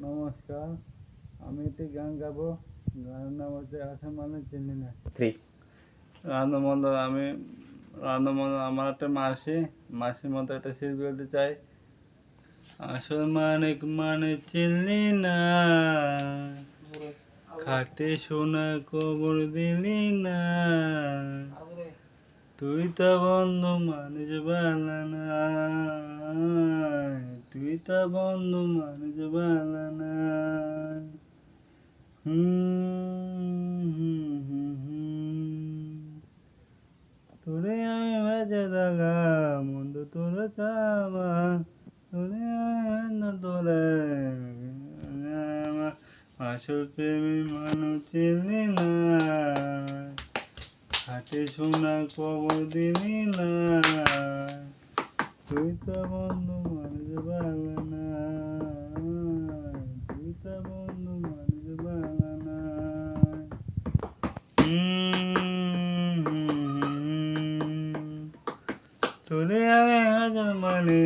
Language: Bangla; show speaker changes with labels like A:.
A: নমস্কার, আমি একটি গান গাবো। গানের নাম হচ্ছে আসমানে চিনি না। রান্নামন্দ আমার একটা মাসির মতো একটা শিল্পী বলতে চাই। আসমানে মানে চিনলি না, খাটে সোনা কবর দিলি না, তুই তো বন্ধু মানুষ বালানা, তুই তো বন্ধু মানুষ বালানা। তোরে আমি বেঁচে থাকা বন্ধু, তোরে চাওয়া, তোরে আমি তোরে আসল প্রেমী মানুষ চিনলি না, হাতে সোনা কবর দিলি না, তুই তো বন্ধু মানুষ বালানা, তুই তো বন্ধু মানুষ বালানা। তোরে আমি মানে